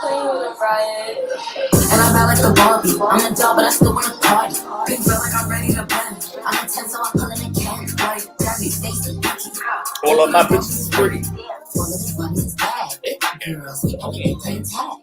And I'm out like the Barbie. I'm a doll, but I still wanna party. Big feel like I'm ready to bend. I'm a 10, so I'm pulling a can. Right, Debbie, Stacy, Becky. All of my bitches pretty. All of these bunnies bad. Girls, we only playing tag.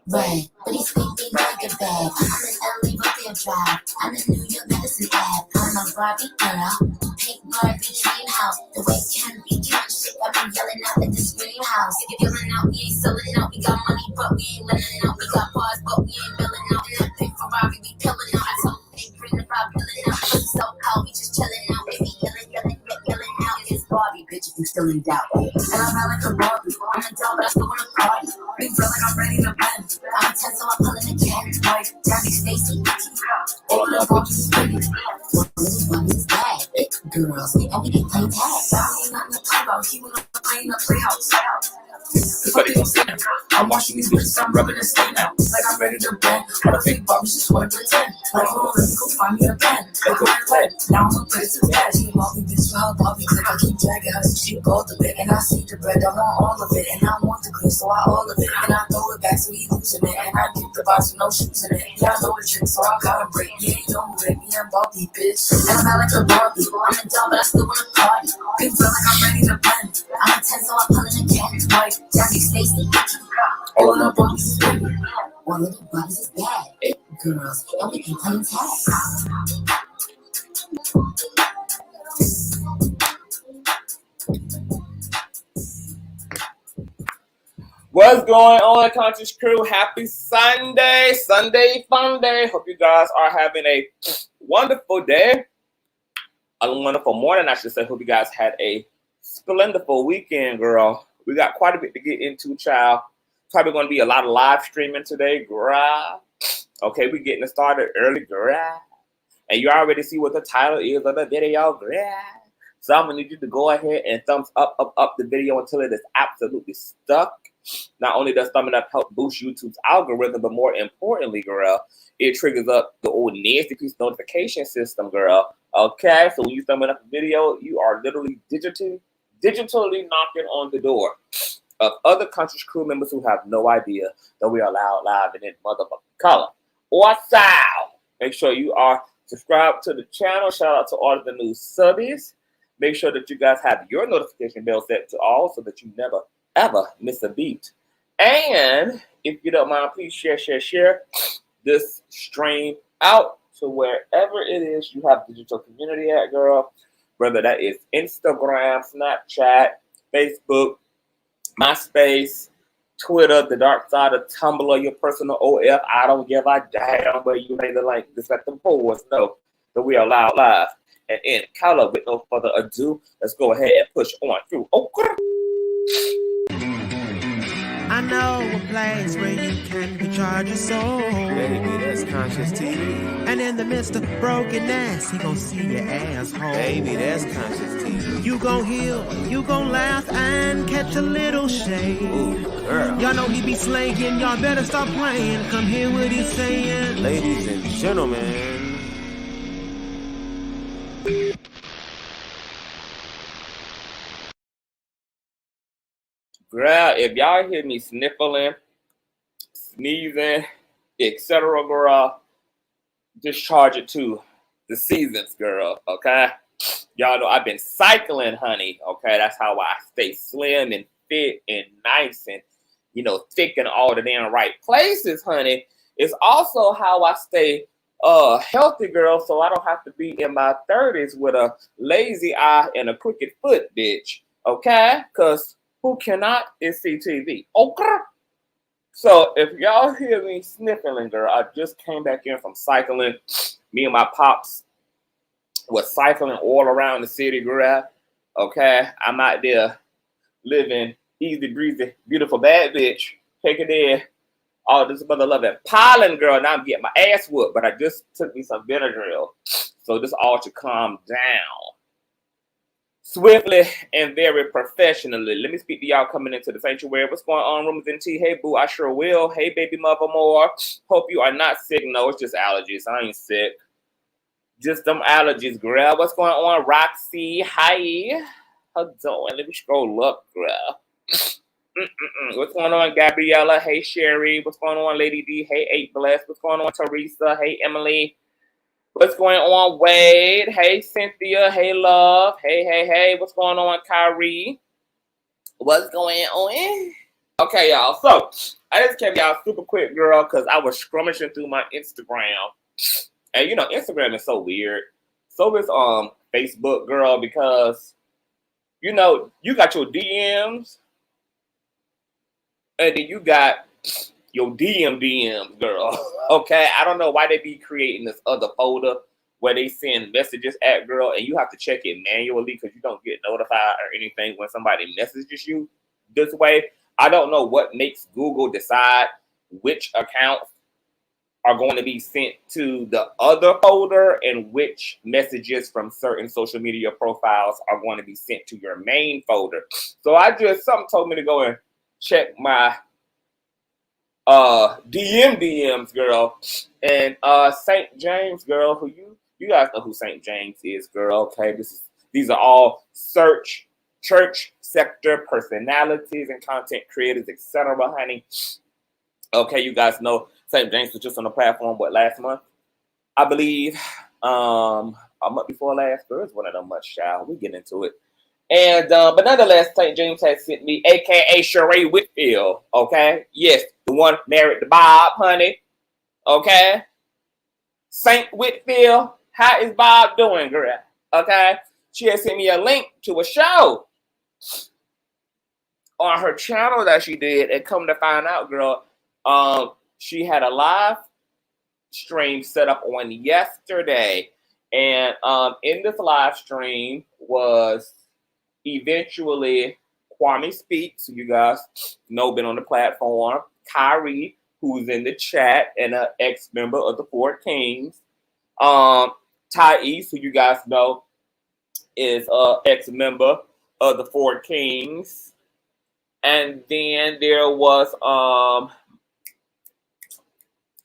Right, but he's thinking like a bag. I'm in LA, but they're dry. I'm in New York, Medicine Ave. I'm a Barbie girl. Pink Barbie dream house. The way can be count shit. I've been yelling out at the scream house. If you're yelling out, we ain't selling out. We got money, but we ain't winning out. We got bars, but we ain't billing out. And that big Ferrari, we killing out. I told they bring the vibe, billing out. We so out, we just chilling out. We be yelling out. It's Barbie, bitch, if you still in doubt. And I'm out like a Barbie. I'm a doll, but I still wanna party. Big feel like I'm ready to bend. I'm a 10, so I'm pulling a can. Right, Debbie, Stacy, Becky. All of my bitches pretty. All of these bunnies bad. Girls, we only playing tag. I ain't nothing to talk about. He wanna play in the playhouse. But they gon' stay now. I'm watching these bitches, I'm rubbing and stay now. Like I'm ready to bend. All the fake Barbies just wanna pretend. Like, hold on, let me go find me a pen. They go red. Now I'm a place to bed. She love me, bitch, for her Barbie click. I keep dragging her, so she both of it. And I see the bread, I want all of it. And I want the green, so I all of it. And I throw it back, so he losing it. And I keep the box with no shoes in it. Yeah, I know the trick, so I gotta break. Yeah, you know it. Me and Barbie, bitch. And I'm out like a Barbie. I'm a doll, but I still wanna party. Big feel like I'm ready to bend. I'm a 10, so I'm pulling a can. Right, Debbie, Stacy, all of the Barbies is pretty. All of the Barbies is bad. Girls, and we can play tag. What's going on, Conscious Crew? Happy Sunday, Sunday fun day. Hope you guys are having a wonderful day. A wonderful morning, I should say. Hope you guys had a splendidful weekend, girl. We got quite a bit to get into, child. Probably going to be a lot of live streaming today, girl. Okay, we're getting started early, girl. And you already see what the title is of the video, girl. So I'm going to need you to go ahead and thumbs up the video until it is absolutely stuck. Not only does thumbing up help boost YouTube's algorithm, but more importantly, girl, it triggers up the old nasty piece notification system, girl. Okay, so when you thumbing up a video, you are literally digitally knocking on the door of other Conscious Crew members who have no idea that we are live in motherfucking color or sound. Make sure you are subscribed to the channel. Shout out to all of the new subbies. Make sure that you guys have your notification bell set to all so that you never, ever miss a beat. And if you don't mind, please share this stream out to wherever it is you have digital community at, girl. Whether that is Instagram, Snapchat, Facebook, MySpace, Twitter, the dark side of Tumblr, your personal OF. I don't give a damn where you made the link. Just let them boys know that we are loud live. And in color, with no further ado, let's go ahead and push on through. Okay. I know a place where you can recharge your soul. Baby, that's Consciouztv. And in the midst of brokenness, he gon' see your asshole. Baby, that's Consciouztv. You gon' heal, you gon' laugh and catch a little shade. Ooh, girl. Y'all know he be slaying, y'all better stop playing. Come hear what he's saying. Ladies and gentlemen. Girl, if y'all hear me sniffling, sneezing, etc., girl, discharge it to the seasons, girl, okay? Y'all know I've been cycling, honey, okay? That's how I stay slim and fit and nice and, thick in all the damn right places, honey. It's also how I stay healthy, girl, so I don't have to be in my 30s with a lazy eye and a crooked foot, bitch, okay? Because who cannot is CTV, okay? So if y'all hear me sniffling, girl, I just came back in from cycling. Me and my pops was cycling all around the city, girl, okay? I'm out there living easy breezy, beautiful bad bitch, taking in all this mother loving pollen, girl. Now I'm getting my ass whooped, but I just took me some Benadryl, so this all should calm down swiftly and very professionally. Let me speak to y'all coming into the sanctuary. What's going on, Rumors and Tea? Hey, boo, I sure will. Hey, baby mother more. Hope you are not sick. No, it's just allergies. I ain't sick. Just them allergies, girl. What's going on, Roxy? Hi. How you doing? Let me scroll up, girl. What's going on, Gabriella? Hey, Sherry. What's going on, Lady D? Hey, 8 Bless. What's going on, Teresa? Hey, Emily. What's going on, Wade? Hey, Cynthia. Hey, Love. Hey. What's going on, Kire? What's going on? Okay, y'all. So, I just kept y'all super quick, girl, because I was scrummaging through my Instagram. And, you know, Instagram is so weird. So is Facebook, girl, because, you know, you got your DMs, and then you got your DMs, girl. Okay, I don't know why they be creating this other folder where they send messages at, girl, and you have to check it manually because you don't get notified or anything when somebody messages you this way. I don't know what makes Google decide which accounts are going to be sent to the other folder and which messages from certain social media profiles are going to be sent to your main folder. So something told me to go and check my DMs, girl. And St. James, girl, who you guys know who St. James is, girl. Okay, these are all church sector personalities and content creators, etc., honey. Okay, you guys know St. James was just on the platform, last month? I believe. A month before last, girl, it's one of them months, child. We get into it. And but nonetheless, St. James has sent me, aka Sheree Whitfield. Okay, yes, the one married to Bob, honey. Okay, Saint Whitfield, how is Bob doing, girl? Okay, she has sent me a link to a show on her channel that she did, and come to find out, girl, she had a live stream set up on yesterday, and in this live stream was eventually Kwame Speaks, who you guys know been on the platform, Kire, who's in the chat and an ex-member of the Four Kings, Tyesse, who you guys know is an ex-member of the Four Kings, and then there was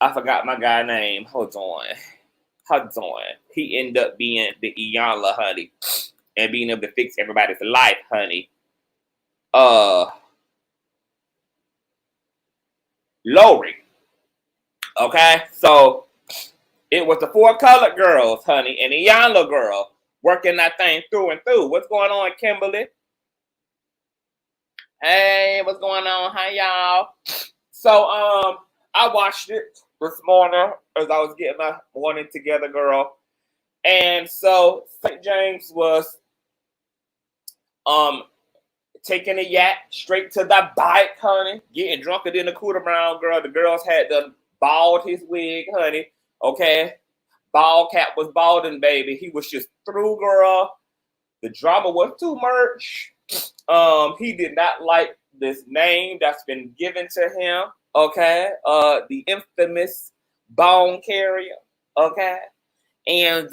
I forgot my guy's name. Hold on. He ended up being the Iyanla, honey, and being able to fix everybody's life, honey. Lori. Okay, so it was the four colored girls, honey, and the Iyanla girl working that thing through and through. What's going on, Kimberly? Hey, what's going on? Hi, y'all. So, I watched it this morning as I was getting my morning together, girl. And so St. James was taking a yak straight to the bike, honey, getting drunker than the Cooter Brown, girl. The girls had done bald his wig, honey. Okay. Bald cap was balding, baby. He was just through, girl. The drama was too much. He did not like this name that's been given to him. Okay, the infamous bone carrier. Okay, and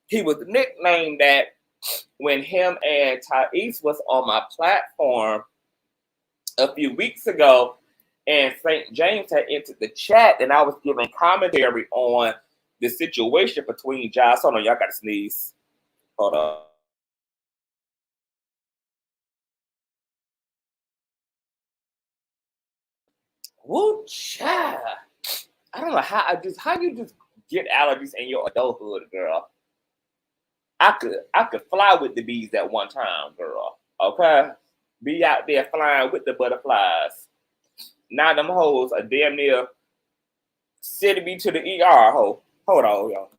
he was nicknamed that when him and Tyesse was on my platform a few weeks ago, and St. James had entered the chat, and I was giving commentary on the situation between Giles. Hold on, y'all gotta sneeze. Hold on. Woo, child. I don't know how you just get allergies in your adulthood, girl. I could fly with the bees at one time, girl. Okay? Be out there flying with the butterflies. Now them hoes are damn near sending me to the ER, ho. Hold on, y'all.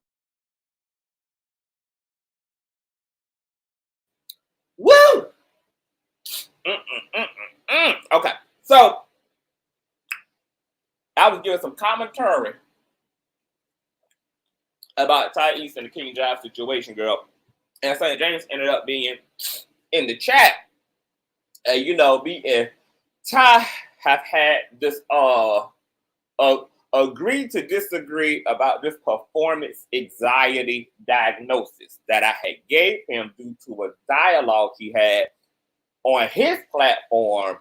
Woo! Okay, so I was giving some commentary about Tyesse and the King Jives situation, girl. And St. James ended up being in the chat. You know, me and Ty have had this agree to disagree about this performance anxiety diagnosis that I had gave him due to a dialogue he had on his platform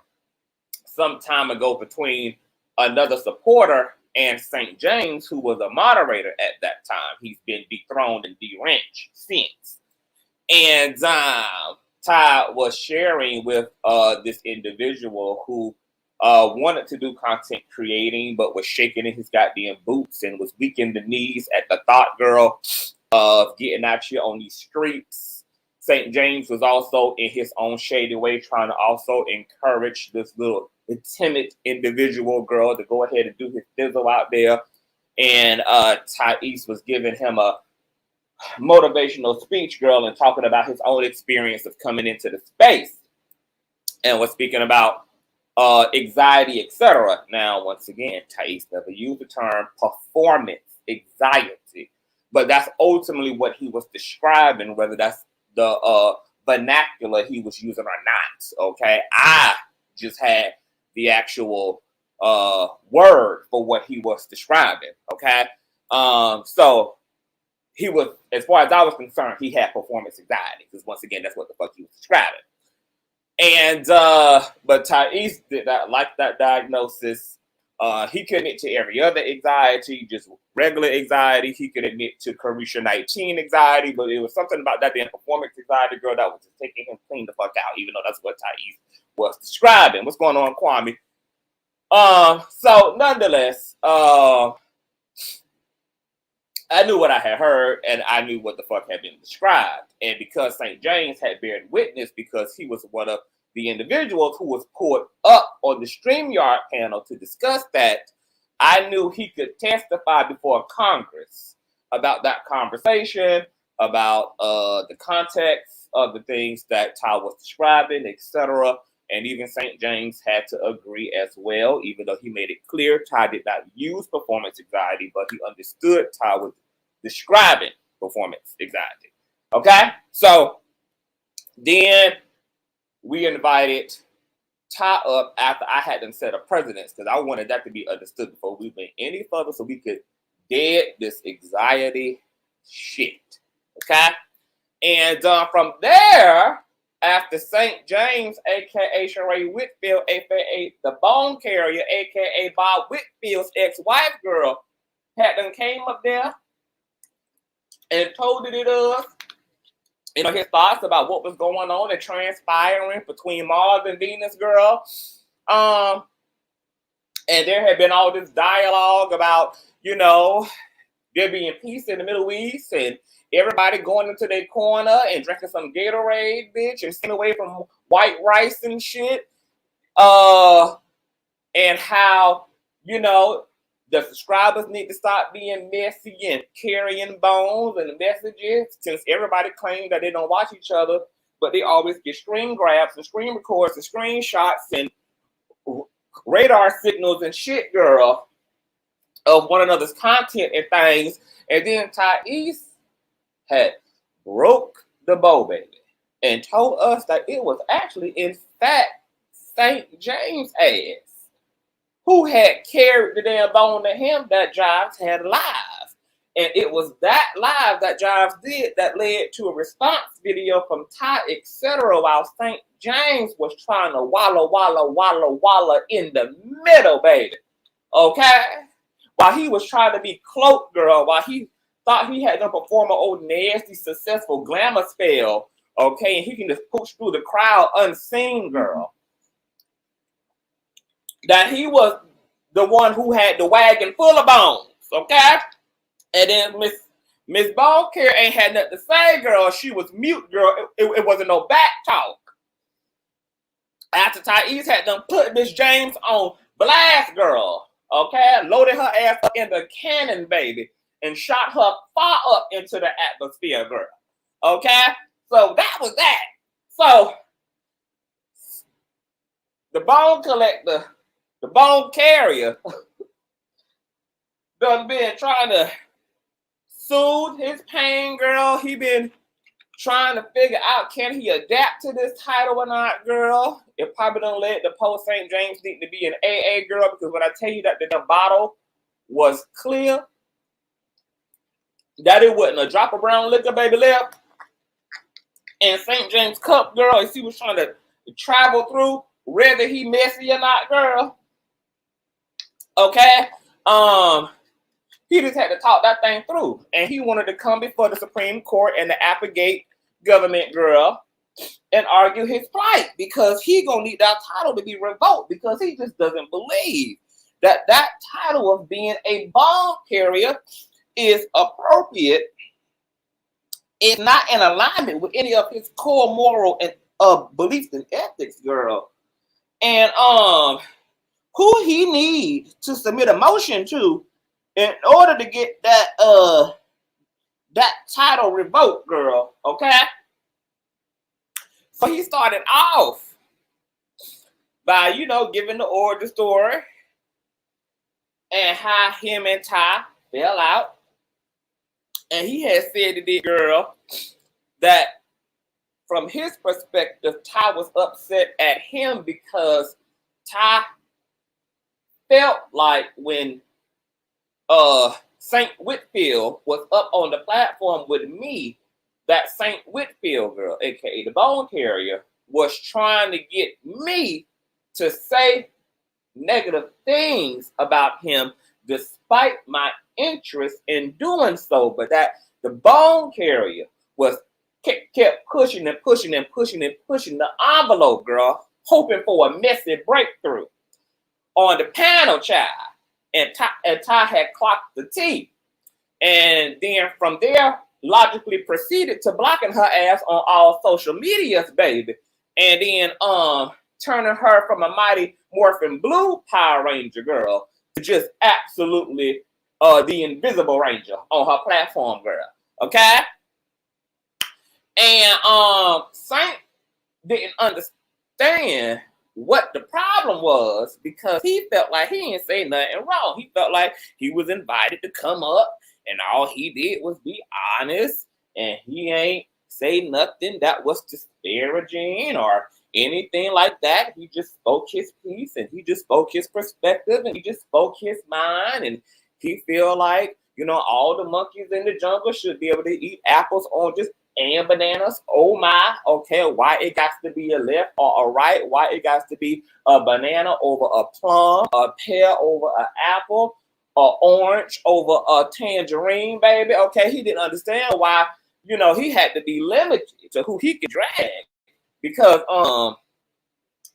some time ago between another supporter and St. James, who was a moderator at that time. He's been dethroned and deranged since. And Ty was sharing with this individual who wanted to do content creating, but was shaking in his goddamn boots and was weak in the knees at the thought, girl, of getting out here on these streets. St. James was also in his own shady way trying to also encourage this little timid individual girl to go ahead and do his thizzle out there. And Tyesse was giving him a motivational speech, girl, and talking about his own experience of coming into the space, and was speaking about anxiety, etc. Now, once again, Tyesse never used the term performance anxiety, but that's ultimately what he was describing, whether that's the vernacular he was using or not. Okay, I just had the actual word for what he was describing. Okay, so he was, as far as I was concerned, he had performance anxiety, because once again, that's what the fuck he was describing. And but Tyesse did not like that diagnosis. He could admit to every other anxiety, just regular anxiety. He could admit to Carisha-19 anxiety, but it was something about that damn performance anxiety, girl, that was just taking him clean the fuck out, even though that's what Tyesse was describing. What's going on, Kwame? So nonetheless, I knew what I had heard, and I knew what the fuck had been described. And because St. James had beared witness, because he was one of the individuals who was pulled up on the StreamYard panel to discuss that, I knew he could testify before Congress about that conversation, about the context of the things that Ty was describing, etc. And even St. James had to agree as well, even though he made it clear Ty did not use performance anxiety, but he understood Ty was describing performance anxiety. Okay? So then we invited Ty up after I had them set up presidents, because I wanted that to be understood before we went any further, so we could dead this anxiety shit. Okay? And from there, after St. James, a.k.a. Sheree Whitfield, a.k.a. the Bone Carrier, a.k.a. Bob Whitfield's ex-wife, girl, had them came up there and told it us, you know, his thoughts about what was going on and transpiring between Mars and Venus, girl. And there had been all this dialogue about, you know, there being peace in the Middle East and everybody going into their corner and drinking some Gatorade, bitch, and staying away from white rice and shit. And how, you know, the subscribers need to stop being messy and carrying bones and messages, since everybody claims that they don't watch each other, but they always get screen grabs and screen records and screenshots and radar signals and shit, girl, of one another's content and things. And then Tyesse had broke the bow, baby, and told us that it was actually, in fact, St. James' ass who had carried the damn bone to him that Jives had live. And it was that live that Jives did that led to a response video from Ty, etc., while St. James was trying to walla in the middle, baby. Okay? While he was trying to be cloaked, girl, while he thought he had to perform an old nasty, successful glamour spell, okay, and he can just push through the crowd unseen, girl, that he was the one who had the wagon full of bones, okay? And then Miss Bone Care ain't had nothing to say, girl. She was mute, girl. It wasn't no back talk. After Tyesse had done put Miss James on blast, girl, okay? Loaded her ass up in the cannon, baby, and shot her far up into the atmosphere, girl, okay? So that was that. So the bone collector, the bone carrier, done been trying to soothe his pain, girl. He been trying to figure out, can he adapt to this title or not, girl? It probably done led to post St. James need to be an AA, girl, because when I tell you that the bottle was clear, that it wasn't a drop of brown liquor, baby, left, and St. James cup, girl, as he was trying to travel through, whether he messy or not, girl, okay? He just had to talk that thing through, and he wanted to come before the Supreme Court and the Applegate government, girl, and argue his plight, because he gonna need that title to be revoked, because he just doesn't believe that that title of being a bond carrier is appropriate, is not in alignment with any of his core moral and beliefs and ethics, girl. And who he need to submit a motion to in order to get that that title revoked, girl. Okay. So he started off by, you know, giving the origin story and how him and Ty fell out. And he had said to this girl that from his perspective, Ty was upset at him because Ty felt like when St. Whitfield was up on the platform with me, that St. Whitfield girl, aka the bone carrier, was trying to get me to say negative things about him despite my interest in doing so, but that the bone carrier was kept pushing and pushing and pushing and pushing the envelope, girl, hoping for a messy breakthrough on the panel, child. And Ty had clocked the T. And then from there, logically proceeded to blocking her ass on all social medias, baby. And then turning her from a Mighty Morphin Blue Power Ranger girl to just absolutely the Invisible Ranger on her platform, girl. Okay? And Saint didn't understand what the problem was, because he felt like he didn't say nothing wrong. He felt like he was invited to come up and all he did was be honest, and he ain't say nothing that was disparaging or anything like that. He just spoke his piece, and he just spoke his perspective, and he just spoke his mind, and he feel like, you know, all the monkeys in the jungle should be able to eat apples, oranges, and bananas. Oh my, okay, why it got to be a left or a right? Why it got to be a banana over a plum, a pear over an apple, or orange over a tangerine, baby? Okay, he didn't understand why, you know, he had to be limited to who he could drag, because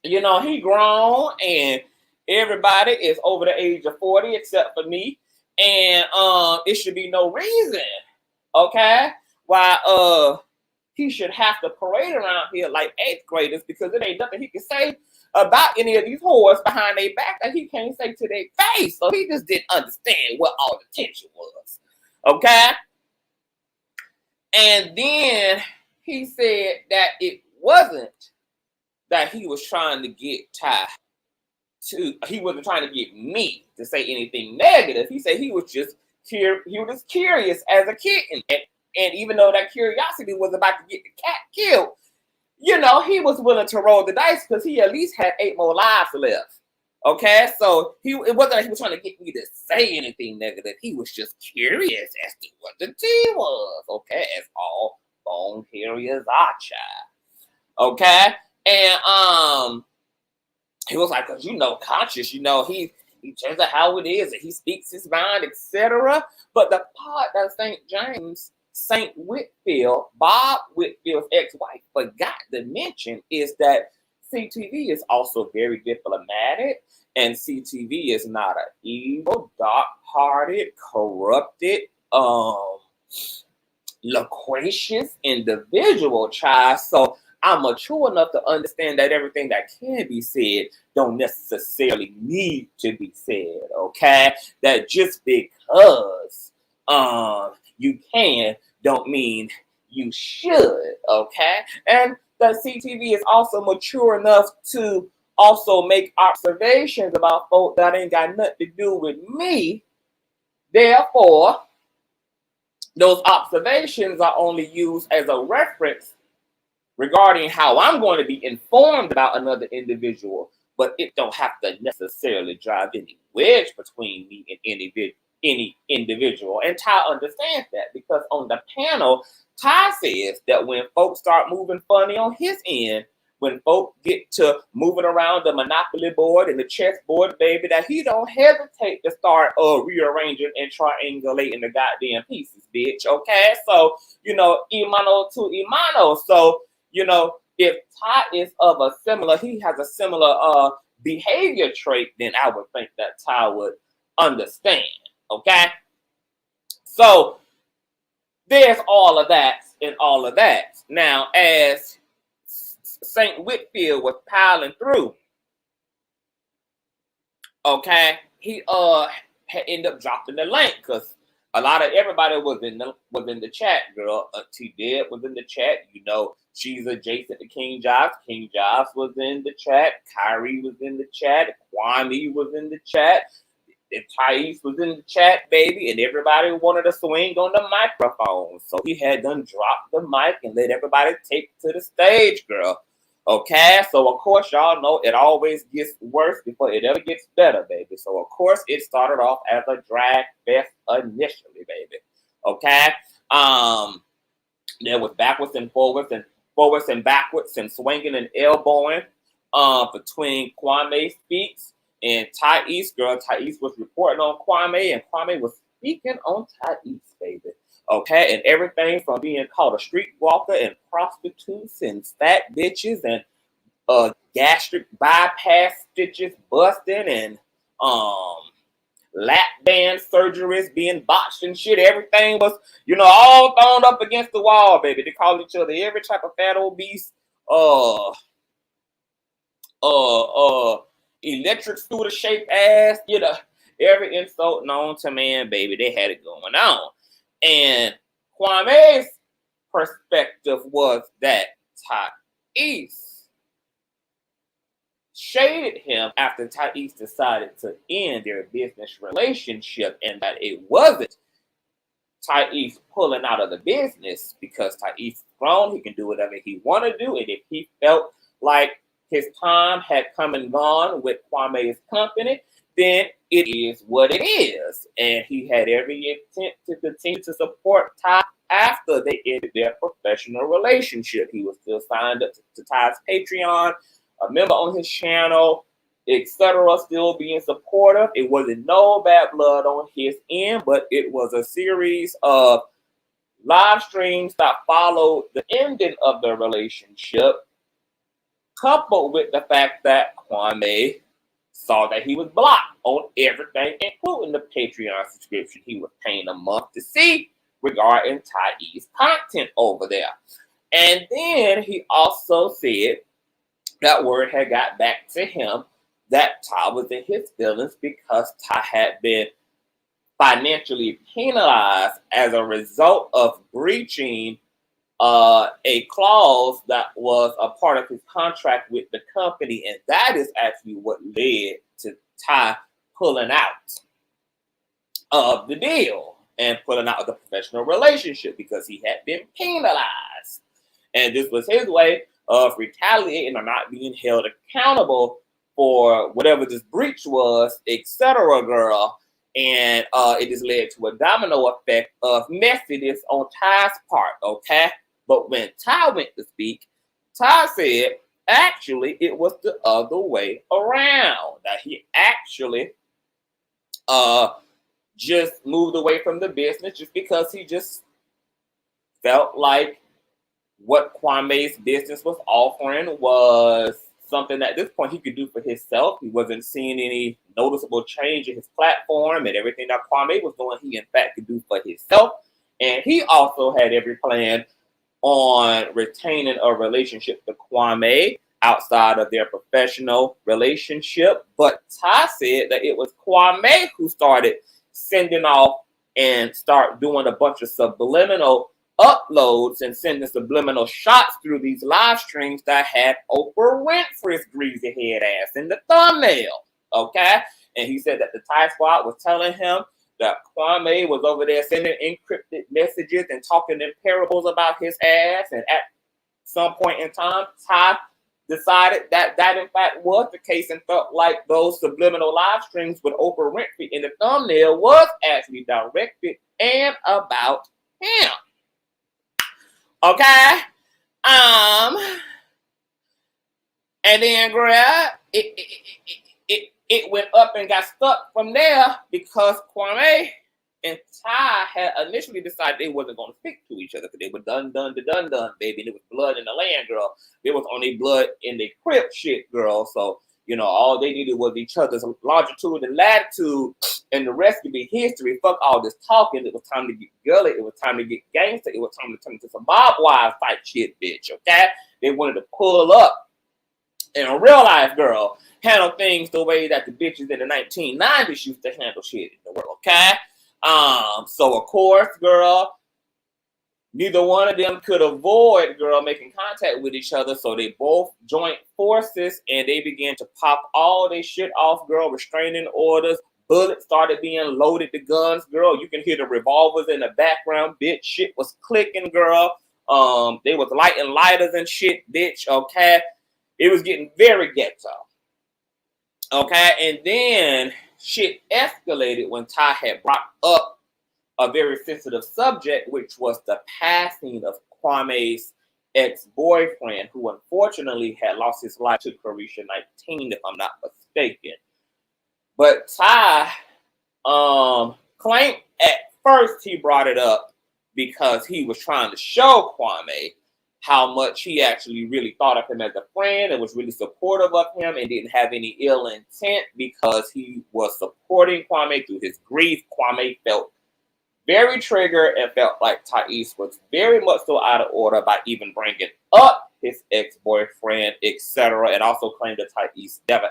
you know, he grown and everybody is over the age of 40 except for me, and it should be no reason, okay, why he should have to parade around here like 8th graders, because it ain't nothing he can say about any of these whores behind their back that he can't say to their face. So he just didn't understand what all the tension was. Okay? And then he said that it wasn't that he was trying to get Ty to, he wasn't trying to get me to say anything negative. He said he was just curious as a kitten. And even though that curiosity was about to get the cat killed, you know, he was willing to roll the dice because he at least had 8 more lives left. Okay, so it wasn't like he was trying to get me to say anything negative. He was just curious as to what the tea was. Okay, as all bone carriers are, child. Okay, and he was like, cause you know, conscious, you know, he tells her how it is, and he speaks his mind, etc. But the part that St. Whitfield, Bob Whitfield's ex-wife, forgot to mention is that CTV is also very diplomatic, and CTV is not an evil, dark-hearted, corrupted, loquacious individual, child. So I'm mature enough to understand that everything that can be said don't necessarily need to be said, okay? That just because you can don't mean you should, okay? And the CTV is also mature enough to also make observations about folk that ain't got nothing to do with me. Therefore, those observations are only used as a reference regarding how I'm going to be informed about another individual, but it don't have to necessarily drive any wedge between me and any individual. And Ty understands that, because on the panel, Ty says that when folks start moving funny on his end, when folks get to moving around the Monopoly board and the chessboard, baby, that he don't hesitate to start rearranging and triangulating the goddamn pieces, bitch. Okay, so you know, imano to imano. So you know, if Ty is of a similar, he has a similar behavior trait, then I would think that Ty would understand. Okay? So there's all of that and all of that. Now, as St. Whitfield was piling through, okay, he had ended up dropping the link because a lot of everybody was in the chat, girl. T Deb was in the chat. You know, she's adjacent to King Jives. King Jives was in the chat. Kire was in the chat. Kwame was in the chat. And Tyesse was in the chat, baby, and everybody wanted to swing on the microphone. So he had done dropped the mic and let everybody take to the stage, girl. Okay, so of course y'all know it always gets worse before it ever gets better, baby. So of course it started off as a drag fest initially, baby. Okay, there was backwards and backwards and swinging and elbowing between Kwame Speaks and Tyesse, girl. Tyesse was reporting on Kwame, and Kwame was speaking on Tyesse, baby. Okay, and everything from being called a streetwalker and prostitutes and fat bitches and gastric bypass stitches busting and lap band surgeries being botched and shit. Everything was, all thrown up against the wall, baby. They call each other every type of fat obese electric scooter shaped ass, every insult known to man, baby. They had it going on. And Kwame's perspective was that Tyesse shaded him after Tyesse decided to end their business relationship, and that it wasn't Tyesse pulling out of the business because Tyesse is grown, he can do whatever he want to do, and if he felt like his time had come and gone with Kwame's company, then it is what it is. And he had every intent to continue to support Ty after they ended their professional relationship. He was still signed up to Ty's Patreon, a member on his channel, etc., still being supportive. It wasn't no bad blood on his end, but it was a series of live streams that followed the ending of the relationship, coupled with the fact that Kwame saw that he was blocked on everything, including the Patreon subscription he was paying a month to see regarding Tyesse's content over there. And then he also said that word had got back to him that Ty was in his feelings because Ty had been financially penalized as a result of breaching a clause that was a part of his contract with the company, and that is actually what led to Ty pulling out of the deal and pulling out of the professional relationship because he had been penalized. And this was his way of retaliating or not being held accountable for whatever this breach was, etc., girl. And it just led to a domino effect of messiness on Ty's part, okay? But when Ty went to speak, Ty said, actually, it was the other way around. That he actually just moved away from the business just because he just felt like what Kwame's business was offering was something at this point he could do for himself. He wasn't seeing any noticeable change in his platform, and everything that Kwame was doing, he in fact could do for himself. And he also had every plan on retaining a relationship with Kwame outside of their professional relationship. But Ty said that it was Kwame who started sending off and start doing a bunch of subliminal uploads and sending subliminal shots through these live streams that had Oprah Winfrey's greasy head ass in the thumbnail. Okay? And he said that the Ty Squad was telling him that Kwame was over there sending encrypted messages and talking in parables about his ass. And at some point in time, Ty decided that that in fact was the case and felt like those subliminal live streams with Oprah Winfrey in the thumbnail was actually directed and about him. Okay? And then, girl, it went up and got stuck from there because Kwame and Ty had initially decided they wasn't going to speak to each other because they were done, baby. And it was blood in the land, girl. There was only blood in the crib shit, girl. So, you know, all they needed was each other's longitude and latitude, and the rest could be history. Fuck all this talking. It was time to get gully. It was time to get gangster. It was time to turn into some mob wives type shit, bitch, okay? They wanted to pull up in a real life, girl, handle things the way that the bitches in the 1990s used to handle shit in the world, okay? So of course, girl, neither one of them could avoid, girl, making contact with each other. So they both joined forces and they began to pop all their shit off, girl. Restraining orders, bullets started being loaded, the guns, girl. You can hear the revolvers in the background, bitch. Shit was clicking, girl. They was lighting lighters and shit, bitch. Okay, it was getting very ghetto. Okay, and then shit escalated when Ty had brought up a very sensitive subject, which was the passing of Kwame's ex-boyfriend, who unfortunately had lost his life to Carisha 19, if I'm not mistaken. But Ty claimed at first he brought it up because he was trying to show Kwame how much he actually really thought of him as a friend and was really supportive of him and didn't have any ill intent because he was supporting Kwame through his grief. Kwame felt very triggered and felt like Tyesse was very much so out of order by even bringing up his ex-boyfriend, etc. And also claimed that Tyesse never,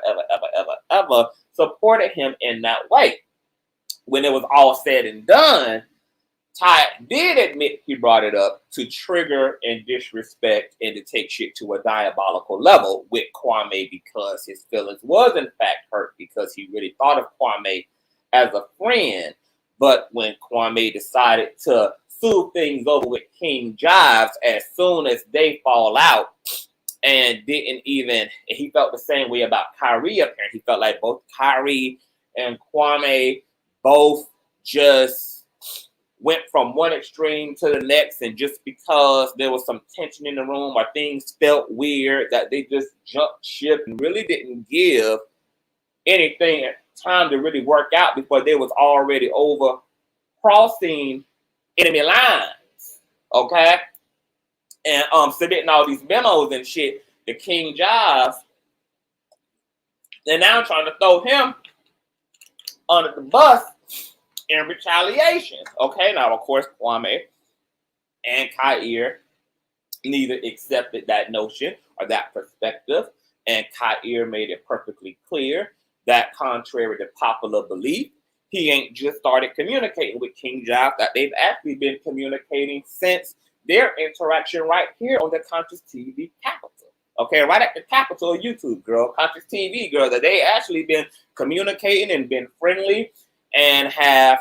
ever supported him in that way. When it was all said and done, Ty did admit he brought it up to trigger and disrespect and to take shit to a diabolical level with Kwame because his feelings was in fact hurt because he really thought of Kwame as a friend. But when Kwame decided to smooth things over with King Jives as soon as they fall out and didn't even, and he felt the same way about Kire apparently. He felt like both Kire and Kwame both just went from one extreme to the next, and just because there was some tension in the room or things felt weird, that they just jumped ship and really didn't give anything time to really work out before they was already over crossing enemy lines, okay? And submitting all these memos and shit to King Jives. They're now trying to throw him under the bus in retaliation. Okay, now of course Kwame and Kire neither accepted that notion or that perspective, and Kire made it perfectly clear that contrary to popular belief, he ain't just started communicating with King Jives, that they've actually been communicating since their interaction right here on the Consciouztv Capital. Okay, right at the Capital of YouTube, girl, Consciouztv, girl, that they actually been communicating and been friendly and have,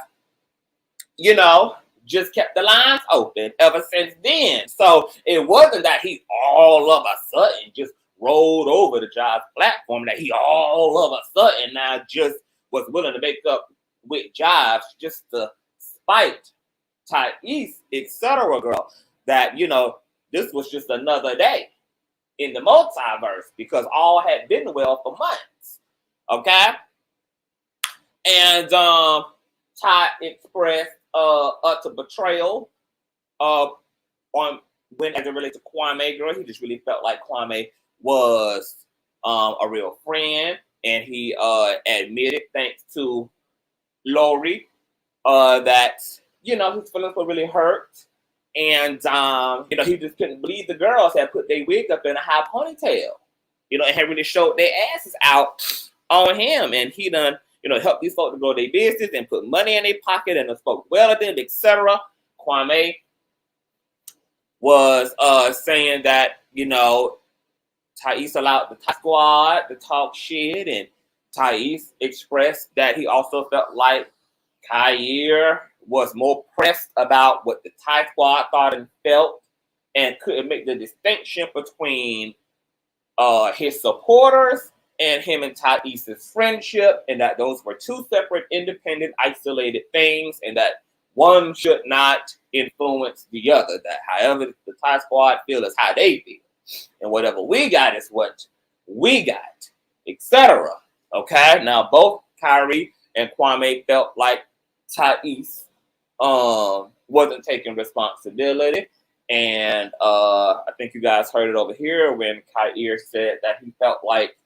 you know, just kept the lines open ever since then. So it wasn't that he all of a sudden just rolled over the Jives platform, that he all of a sudden now just was willing to make up with Jives just to spite Tyesse, etc. girl. That, you know, this was just another day in the multiverse because all had been well for months. Okay? And Ty expressed utter betrayal on when as it relates to Kwame, girl. He just really felt like Kwame was a real friend, and he admitted, thanks to Lori, that, you know, his feelings were really hurt, and you know, he just couldn't believe the girls had put their wig up in a high ponytail, you know, and had really showed their asses out on him, and he done, you know, helped these folks to grow their business and put money in their pocket and spoke well of them, etc. Kwame was saying that, you know, Tyesse allowed the Ty Squad to talk shit, and Tyesse expressed that he also felt like Kire was more pressed about what the Ty Squad thought and felt and couldn't make the distinction between his supporters and him and Tyesse's friendship, and that those were two separate, independent, isolated things, and that one should not influence the other. That however the Ty Squad feel is how they feel, and whatever we got is what we got, etc. Okay, now both Kire and Kwame felt like Tyesse wasn't taking responsibility. And I think you guys heard it over here when Kire said that he felt like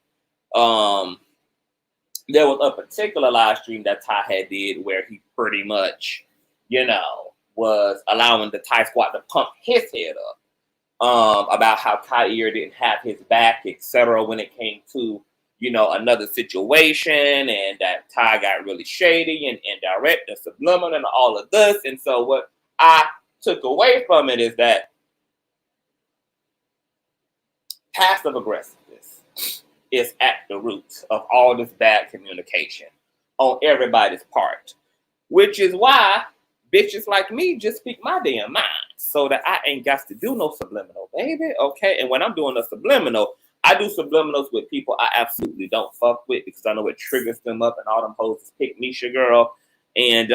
there was a particular live stream that Ty had did where he pretty much, was allowing the Ty squad to pump his head up about how Kire didn't have his back, etc. when it came to, another situation, and that Ty got really shady and indirect and subliminal and all of this. And so what I took away from it is that passive aggressiveness is at the root of all this bad communication on everybody's part, which is why bitches like me just speak my damn mind so that I ain't got to do no subliminal, baby, okay? And when I'm doing a subliminal, I do subliminals with people I absolutely don't fuck with because I know it triggers them up, and all them hoes pick Misha girl, and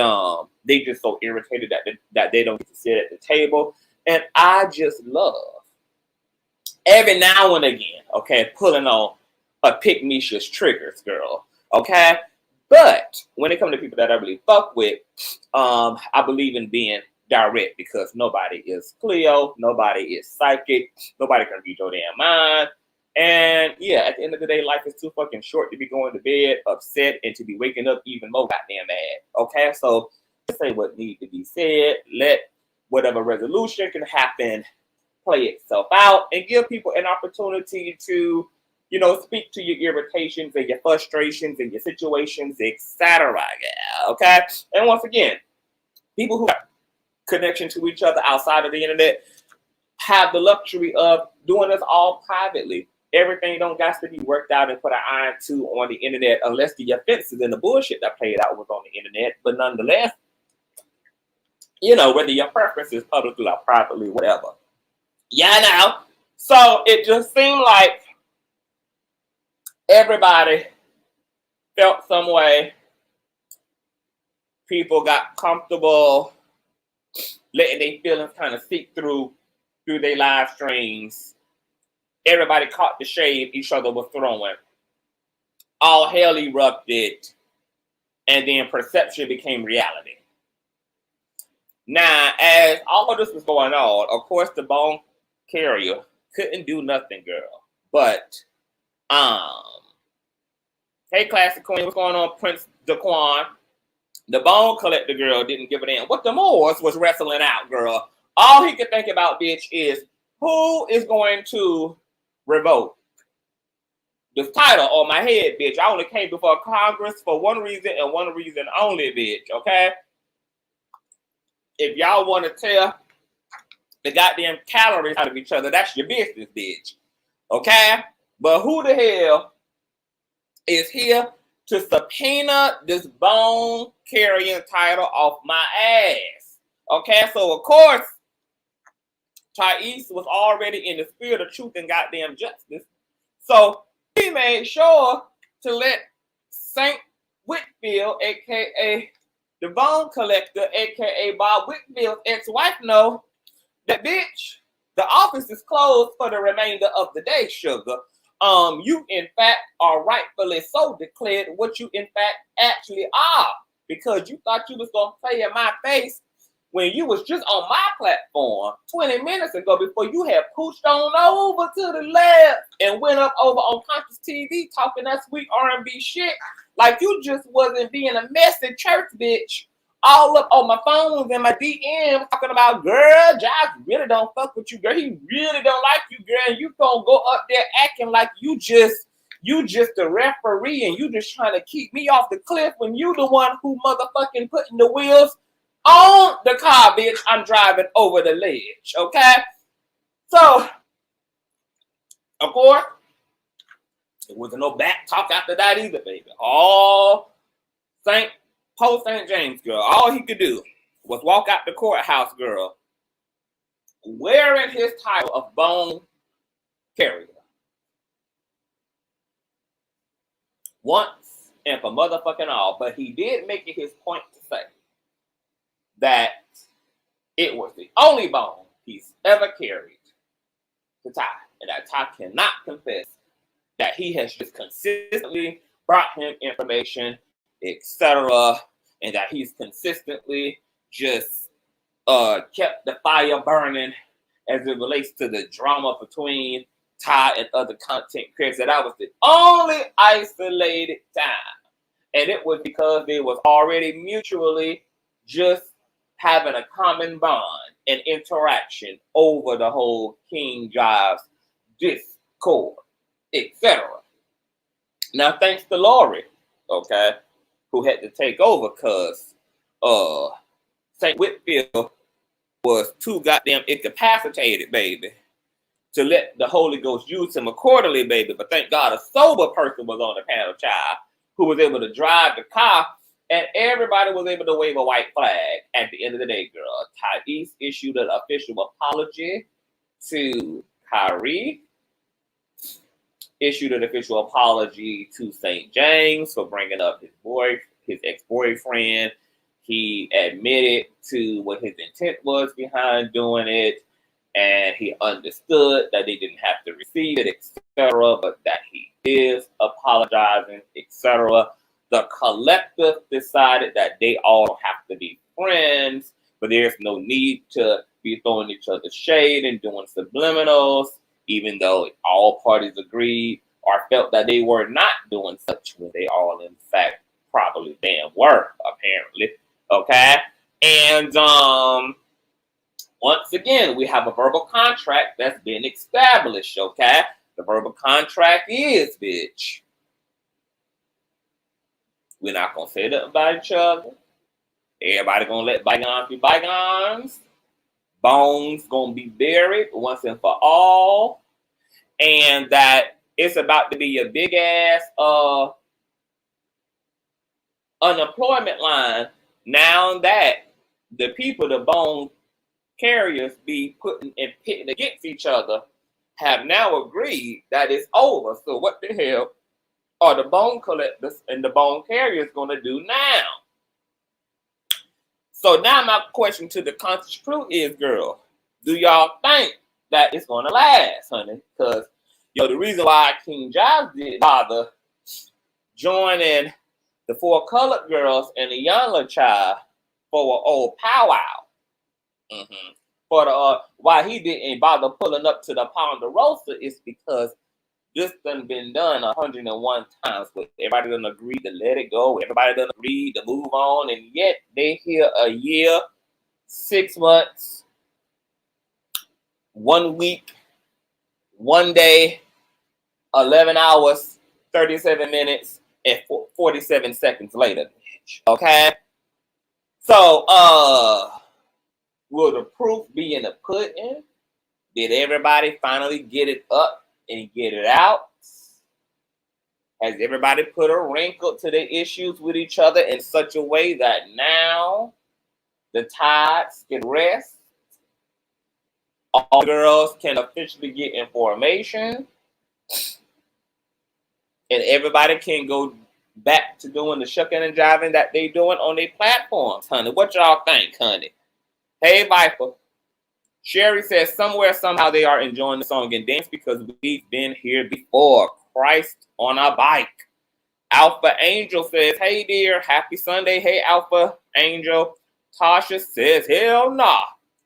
they just so irritated that they don't get to sit at the table. And I just love every now and again, okay, pulling on a pick Misha's triggers, girl, okay? But when it comes to people that I really fuck with, I believe in being direct because nobody is Cleo, nobody is psychic, nobody can read your damn mind. And yeah, at the end of the day, life is too fucking short to be going to bed upset and to be waking up even more goddamn mad. Okay, so say what needs to be said, let whatever resolution can happen play itself out, and give people an opportunity to, speak to your irritations and your frustrations and your situations, etc. Yeah, okay? And once again, people who have connection to each other outside of the internet have the luxury of doing this all privately. Everything don't got to be worked out and put an iron to on the internet unless the offenses and the bullshit that played out was on the internet. But nonetheless, whether your preference is publicly or privately, whatever. Yeah, now. So it just seemed like everybody felt some way. People got comfortable letting their feelings kind of seep through their live streams. Everybody caught the shade each other was throwing. All hell erupted, and then perception became reality. Now, as all of this was going on, of course, the bone carrier couldn't do nothing, girl. But, hey, Classic Queen, what's going on, Prince Daquan? The bone collector girl didn't give a damn what the Moors was wrestling out, girl. All he could think about, bitch, is who is going to revoke this title on my head, bitch. I only came before Congress for one reason and one reason only, bitch, okay? If y'all want to tell the goddamn calories out of each other, that's your business, bitch, okay? But who the hell is here to subpoena this bone carrying title off my ass? Okay, so of course, Tyesse was already in the spirit of truth and goddamn justice. So he made sure to let Saint Whitfield, aka the bone collector, aka Bob Whitfield's ex-wife, know that, bitch, the office is closed for the remainder of the day, sugar. You in fact are rightfully so declared what you in fact actually are, because you thought you was gonna play in my face when you was just on my platform 20 minutes ago before you had pushed on over to the left and went up over on Consciouztv talking that sweet R&B shit like you just wasn't being a messy church bitch all up on my phones and my DM talking about, girl, Josh really don't fuck with you, girl. He really don't like you, girl. And you gonna go up there acting like you just a referee and you just trying to keep me off the cliff when you the one who motherfucking putting the wheels on the car, bitch. I'm driving over the ledge, okay? So, of course, there wasn't no back talk after that either, baby. All Post St. James, girl, all he could do was walk out the courthouse, girl, wearing his title of bone carrier. Once and for motherfucking all. But he did make it his point to say that it was the only bone he's ever carried to Ty. And that Ty cannot confess that he has just consistently brought him information, etc., and that he's consistently just kept the fire burning as it relates to the drama between Ty and other content creators. That was the only isolated time. And it was because they was already mutually just having a common bond and interaction over the whole King Jives Discord, etc. Now, thanks to Lori, okay, who had to take over because St. Whitfield was too goddamn incapacitated, baby, to let the Holy Ghost use him accordingly, baby. But thank God a sober person was on the panel, child, who was able to drive the car, and everybody was able to wave a white flag at the end of the day, girl. Tyesse issued an official apology to Kire, issued an official apology to St. James for bringing up his ex-boyfriend. He admitted to what his intent was behind doing it, and he understood that they didn't have to receive it, etc., but that he is apologizing, etc. The collective decided that they all have to be friends, but there's no need to be throwing each other shade and doing subliminals, even though all parties agreed or felt that they were not doing such when they all, in fact, probably damn were, apparently. Okay? And once again, we have a verbal contract that's been established, okay? The verbal contract is, bitch, we're not going to say that about each other. Everybody going to let bygones be bygones. Bones going to be buried once and for all. And that it's about to be a big-ass unemployment line now that the people, the bone carriers be putting and pitting against each other, have now agreed that it's over. So what the hell are the bone collectors and the bone carriers going to do now? So now my question to the conscious crew is, girl, do y'all think that it's going to last, honey? Because, the reason why King Jives did bother joining the 4 colored girls and the younger child for an old powwow. For why he didn't bother pulling up to the Ponderosa is because this done been done 101 times. But everybody done agreed to let it go. Everybody done agreed to move on, and yet they here a year, 6 months, 1 week, 1 day, 11 hours, 37 minutes, and 47 seconds later. Okay? So, will the proof be in the pudding? Did everybody finally get it up and get it out? Has everybody put a wrinkle to the issues with each other in such a way that now the tides can rest? All girls can officially get information, and everybody can go back to doing the shucking and jiving that they doing on their platforms, honey. What y'all think, honey? Hey, Viper. Sherry says, somewhere, somehow they are enjoying the song and dance because we've been here before. Christ on a bike. Alpha Angel says, hey, dear. Happy Sunday. Hey, Alpha Angel. Tasha says, hell nah.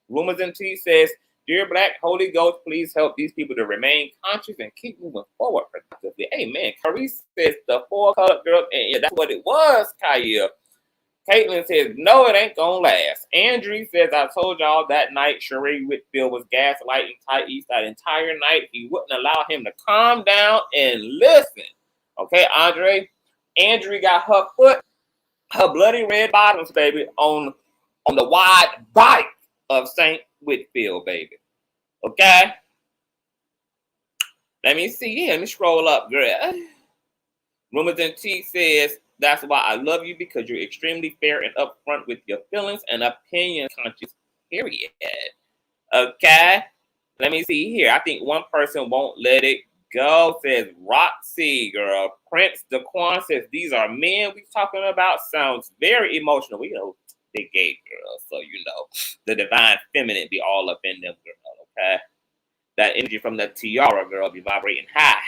Rumors and T says, dear Black Holy Ghost, please help these people to remain conscious and keep moving forward productively. Amen. Carice says, the 4 colored girls, and yeah, that's what it was, Kire. Caitlin says, no, it ain't gonna last. Andrew says, I told y'all that night Sheree Whitfield was gaslighting Tyesse that entire night. He wouldn't allow him to calm down and listen. Okay, Andre. Andrew got her foot, her bloody red bottoms, baby, on the wide bike of St. Whitfield, baby. Okay? Let me see. Let me scroll up, girl. Rumors and T says, that's why I love you, because you're extremely fair and upfront with your feelings and opinion conscious, period. Okay? Let me see here. I think one person won't let it go, says Roxy, girl. Prince Daquan says, these are men we talking about. Sounds very emotional. We know they gay girls, so the divine feminine be all up in them, girl, okay? That energy from the tiara, girl, be vibrating high.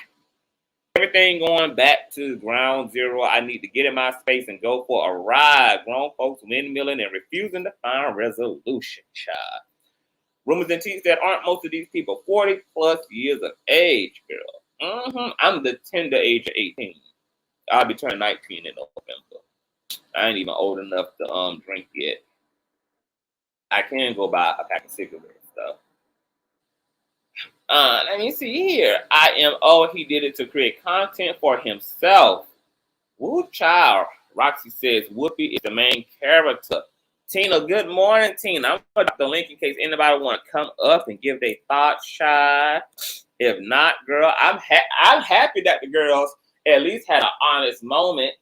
everything going back to ground zero. I need to get in my space and go for a ride. Grown folks windmilling and refusing to find resolution, child. Rumors and tweets that aren't most of these people 40 plus years of age, girl. I'm the tender age of 18. I'll be turning 19 in November. I ain't even old enough to drink yet. I can go buy a pack of cigarettes though. Let me see here. He did it to create content for himself. Woo, child. Roxy says Whoopi is the main character. Tina, good morning, Tina. I'm gonna drop the link in case anybody want to come up and give their thoughts, shy. If not, girl, I'm happy that the girls at least had an honest moment,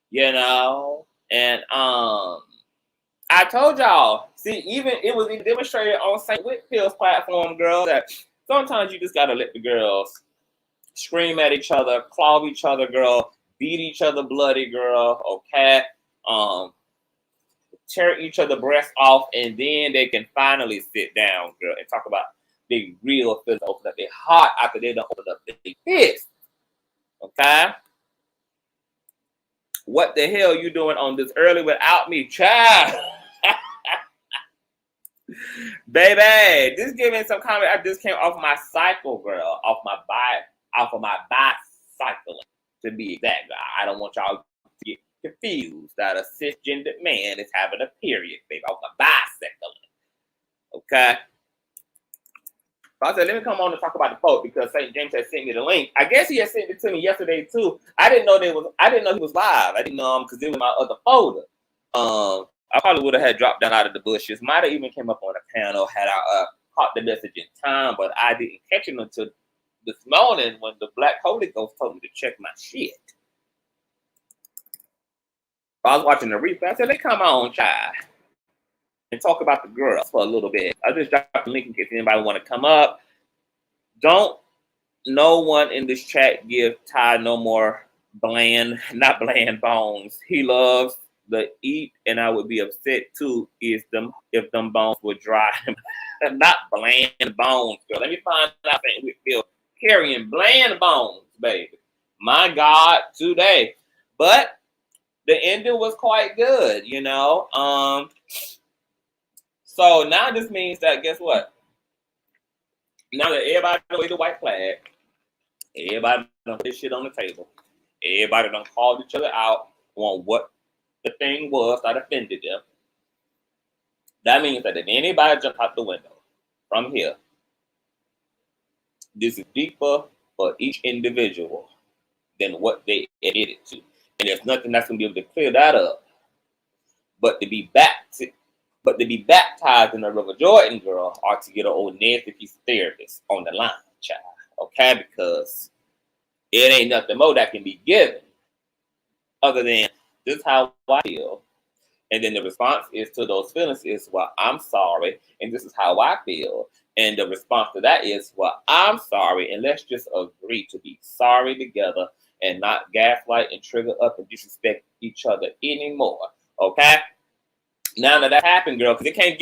you know. And I told y'all, see, it was even demonstrated on St. Whitfield's platform, girl, that sometimes you just gotta let the girls scream at each other, claw each other, girl, beat each other bloody, girl, okay? Tear each other breasts off, and then they can finally sit down, girl, and talk about the real feelings, open up their heart after they don't open up their fist. Okay? What the hell you doing on this early without me, child? Baby, just give me some comment. I just came off my cycle, girl. Off of my bicycle, to be exact. I don't want y'all to get confused that a cisgendered man is having a period, baby, off my bicycle. Okay? So I said, let me come on and talk about the post because St. James had sent me the link. I guess he had sent it to me yesterday too. I didn't know he was live. I didn't know him because it was my other folder. I probably would have had dropped down out of the bushes. Might have even came up on a panel had I caught the message in time, but I didn't catch it until this morning when the Black Holy Ghost told me to check my shit. I was watching the replay. I said, "They come on, child, and talk about the girls for a little bit." I just dropped the link in case anybody want to come up. Don't no one in this chat give Ty no more not bland bones. He loves the eat, and I would be upset too if them bones would dry. Not bland bones, girl. Let me find out St. Whitfield carrying bland bones, baby. My God, today. But the ending was quite good, you know. So now this means that, guess what? Now that everybody knows the white flag, everybody done put this shit on the table, everybody done called each other out on what the thing was that offended them. That means that if anybody jump out the window from here, this is deeper for each individual than what they admitted to. And there's nothing that's gonna be able to clear that up. But to be baptized in the River Jordan, girl, or to get an old nasty piece of therapist on the line, child. Okay? Because it ain't nothing more that can be given other than this is how I feel. And then the response is to those feelings is, well, I'm sorry, and this is how I feel. And the response to that is, well, I'm sorry, and let's just agree to be sorry together and not gaslight and trigger up and disrespect each other anymore. Okay? Now that happened, girl, because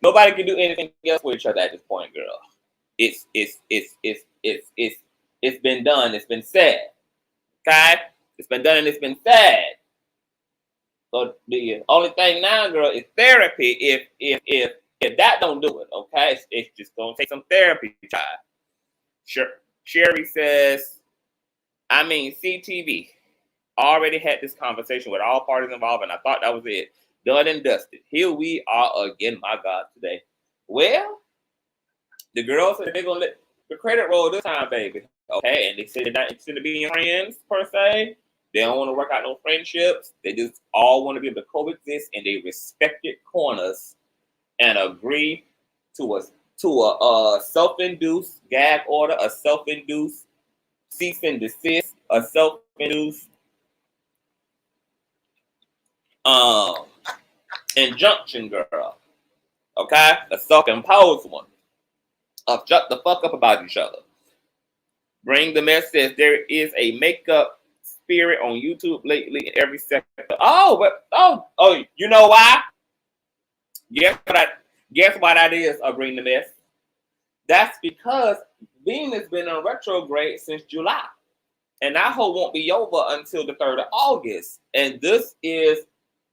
nobody can do anything else with each other at this point, girl. It's been done. It's been said. Okay? It's been done and it's been said. So the only thing now, girl, is therapy. If that don't do it, okay, it's just gonna take some therapy, child. Sure. Sherry says, CTV already had this conversation with all parties involved, and I thought that was it. Done and dusted. Here we are again, my God, today. Well, the girls said they're gonna let the credit roll this time, baby. Okay, and they said they're not interested in being friends per se. They don't want to work out no friendships. They just all want to be able to coexist in their respected corners and agree to a self-induced gag order, a self-induced cease and desist, a self-induced injunction, girl. Okay? A self-imposed one. Of shut the fuck up about each other. Bring the mess says there is a makeup spirit on YouTube lately in every sector. Oh, you know why? Guess why that is, Bring the Mess? That's because Venus been in retrograde since July. And that whole won't be over until the 3rd of August. And this is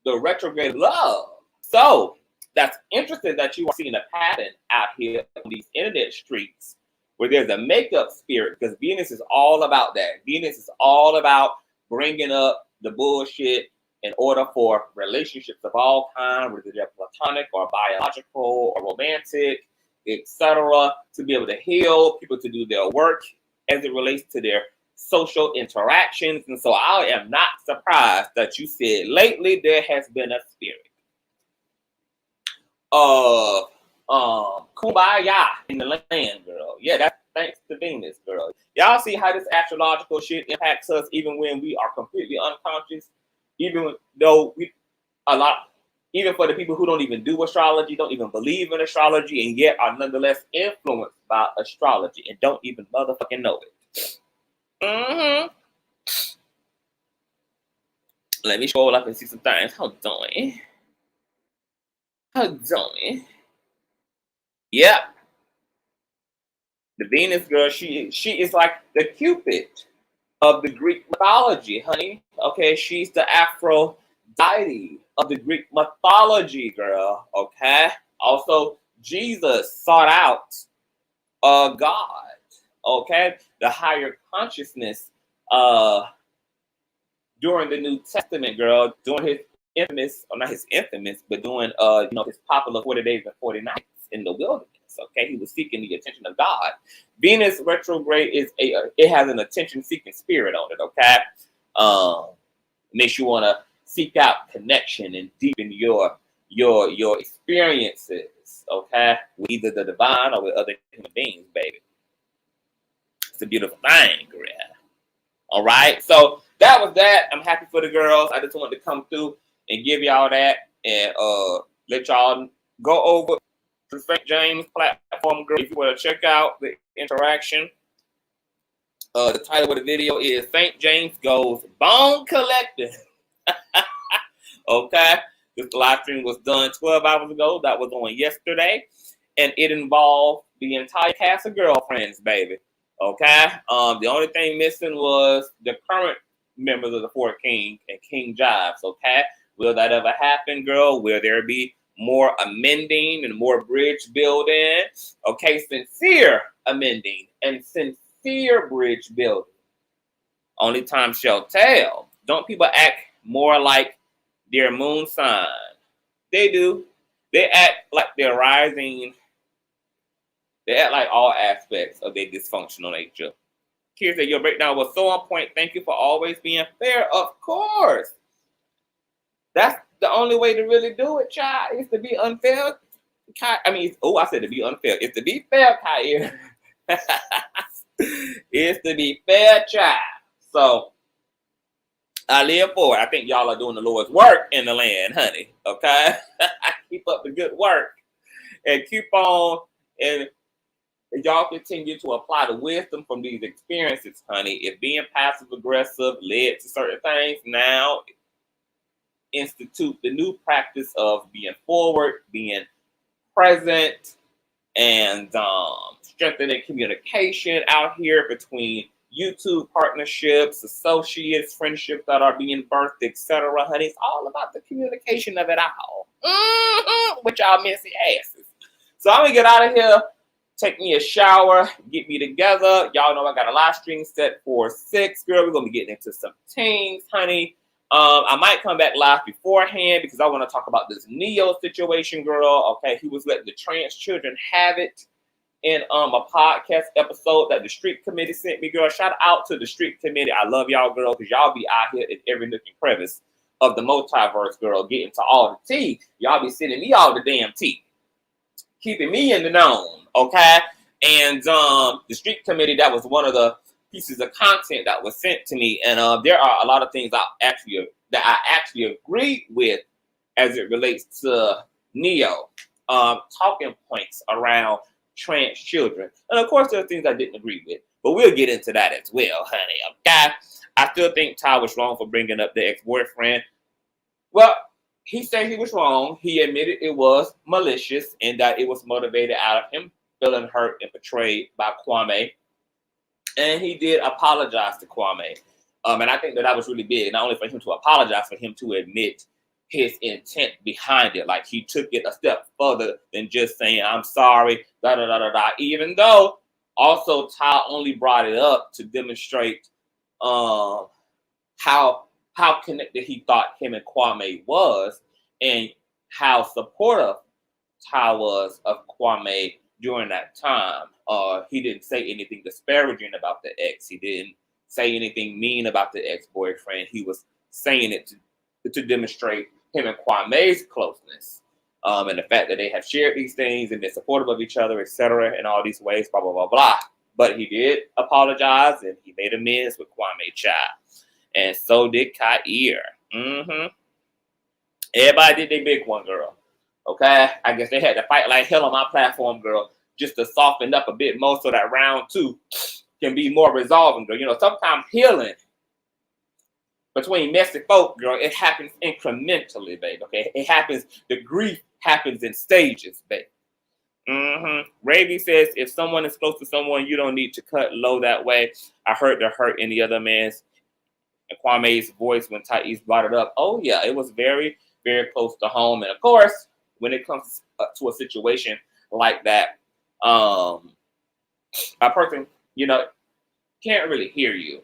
the retrograde love. So that's interesting that you are seeing a pattern out here on these internet streets where there's a makeup spirit, because Venus is all about that. Venus is all about bringing up the bullshit in order for relationships of all kinds, whether they're platonic or biological or romantic, etc., to be able to heal, people to do their work as it relates to their social interactions. And so I am not surprised that you said lately there has been a spirit of kumbaya in the land, girl. Yeah, that's thanks to Venus, girl. Y'all see how this astrological shit impacts us even when we are completely unconscious, even though even for the people who don't even do astrology, don't even believe in astrology, and yet are nonetheless influenced by astrology and don't even motherfucking know it. Let me scroll up and see some things. Hold on. Yep. The Venus girl, she is like the Cupid of the Greek mythology, honey. Okay, she's the Aphrodite of the Greek mythology, girl. Okay. Also, Jesus sought out God. Okay, the higher consciousness during the New Testament, girl, during his infamous, or not his infamous, but during his popular 40 days and 40 nights in the wilderness. Okay, he was seeking the attention of God. Venus retrograde it has an attention-seeking spirit on it. Okay, makes you want to seek out connection and deepen your experiences. Okay, with either the divine or with other human beings, baby. It's a beautiful thing, girl. All right, so that was that. I'm happy for the girls. I just wanted to come through and give y'all that and let y'all go over to St. James platform, girl. If you want to check out the interaction, the title of the video is St. James Goes Bone Collecting. Okay, this live stream was done 12 hours ago. That was on yesterday, and it involved the entire cast of girlfriends, baby. Okay, the only thing missing was the current members of the Four King and King Jives. Okay, will that ever happen, girl? Will there be more amending and more bridge building? Okay, sincere amending and sincere bridge building. Only time shall tell. Don't people act more like their moon sign? They do. They act like they're rising. They act like all aspects of their dysfunctional nature. Kire said, your breakdown was so on point. Thank you for always being fair. Of course. That's the only way to really do it, child, is to be unfair. I said to be unfair. It's to be fair, Kire. It's to be fair, child. So, I live for it. I think y'all are doing the Lord's work in the land, honey. Okay? Keep up the good work. And keep on, and y'all continue to apply the wisdom from these experiences, honey. If being passive-aggressive led to certain things, now institute the new practice of being forward, being present, and strengthening communication out here between YouTube partnerships, associates, friendships that are being birthed, etc. Honey, it's all about the communication of it all. With y'all messy asses. So I'm gonna get out of here, take me a shower, get me together. Y'all know I got a live stream set for 6, girl. We're gonna be getting into some things, honey. I might come back live beforehand because I want to talk about this Neo situation, girl. Okay, he was letting the trans children have it in a podcast episode that the street committee sent me, girl. Shout out to the street committee. I love y'all, girl, because y'all be out here in every nook and crevice of the multiverse, girl, getting to all the tea. Y'all be sending me all the damn tea, keeping me in the known, okay? And the street committee, that was one of the pieces of content that was sent to me, and there are a lot of things I actually agree with as it relates to Neo, talking points around trans children, and of course there are things I didn't agree with, but we'll get into that as well, honey. Okay, I still think Ty was wrong for bringing up the ex-boyfriend. Well, he said he was wrong. He admitted it was malicious and that it was motivated out of him feeling hurt and betrayed by Kwame And he did apologize to Kwame. And I think that was really big, not only for him to apologize, for him to admit his intent behind it. Like he took it a step further than just saying, I'm sorry, da da da da da. Even though also Ty only brought it up to demonstrate how connected he thought him and Kwame was, and how supportive Ty was of Kwame during that time. He didn't say anything disparaging about the ex. He didn't say anything mean about the ex-boyfriend. He was saying it to demonstrate him and Kwame's closeness, and the fact that they have shared these things and been supportive of each other, etc., in all these ways, blah, blah, blah, blah. But he did apologize, and he made amends with Kwame Child. And so did Kire. Everybody did their big one, girl. Okay? I guess they had to fight like hell on my platform, girl, just to soften up a bit more so that round 2 can be more resolving, girl. You know, sometimes healing between messy folk, girl, it happens incrementally, babe. Okay? It happens, the grief happens in stages, babe. Ravi says, if someone is close to someone, you don't need to cut low that way. I heard the hurt in the other man's and Kwame's voice when Tyesse brought it up. Oh, yeah, it was very, very close to home. And, of course, when it comes to a situation like that, a person, you know, can't really hear you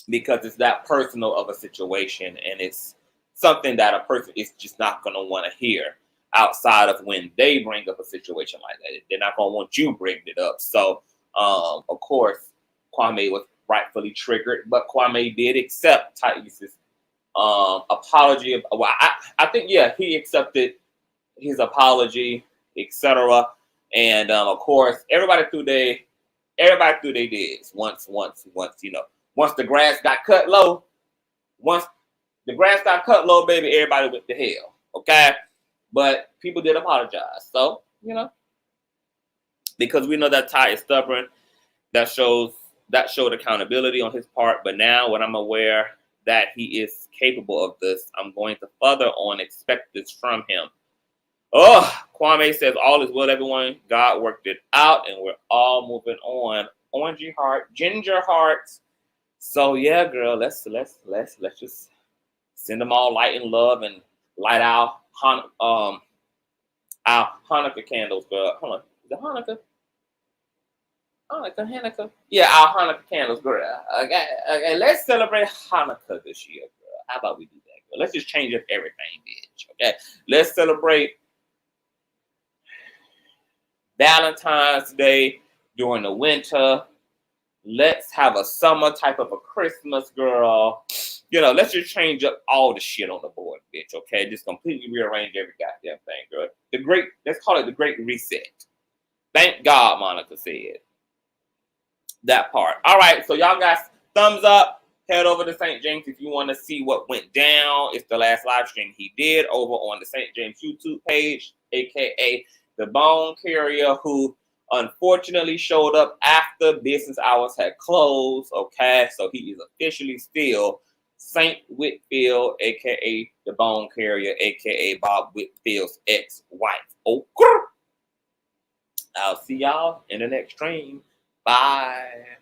because it's that personal of a situation, and it's something that a person is just not going to want to hear outside of when they bring up a situation like that. They're not going to want you bringing it up. So, of course, Kwame was rightfully triggered, but Kwame did accept Tyesse's apology. Well, I think, yeah, he accepted his apology, etc. And of course, everybody threw their digs once, you know, once the grass got cut low, baby, everybody went to hell. Okay, but people did apologize. So, you know, because we know that Ty is stubborn, that showed accountability on his part. But now when I'm aware that he is capable of this, I'm going to further on expect this from him. Oh, Kwame says, all is well, everyone. God worked it out, and we're all moving on. Orangey heart, ginger hearts. So yeah, girl, let's just send them all light and love and light our Hanukkah candles, girl. Hold on, is it Hanukkah? Hanukkah. Yeah, our Hanukkah candles, girl. Okay, let's celebrate Hanukkah this year, girl. How about we do that, girl? Let's just change up everything, bitch. Okay, let's celebrate Valentine's Day during the winter. Let's have a summer type of a Christmas, girl. You know, let's just change up all the shit on the board, bitch. Okay, just completely rearrange every goddamn thing, girl. Let's call it the Great Reset. Thank God, Monica said that part. All right, so y'all guys, thumbs up. Head over to St. James if you want to see what went down. It's the last live stream he did over on the St. James YouTube page, aka the Bone Carrier, who unfortunately showed up after business hours had closed. Okay, so he is officially still Saint Whitfield, aka the Bone Carrier, aka Bob Whitfield's ex-wife. Okay, I'll see y'all in the next stream. Bye.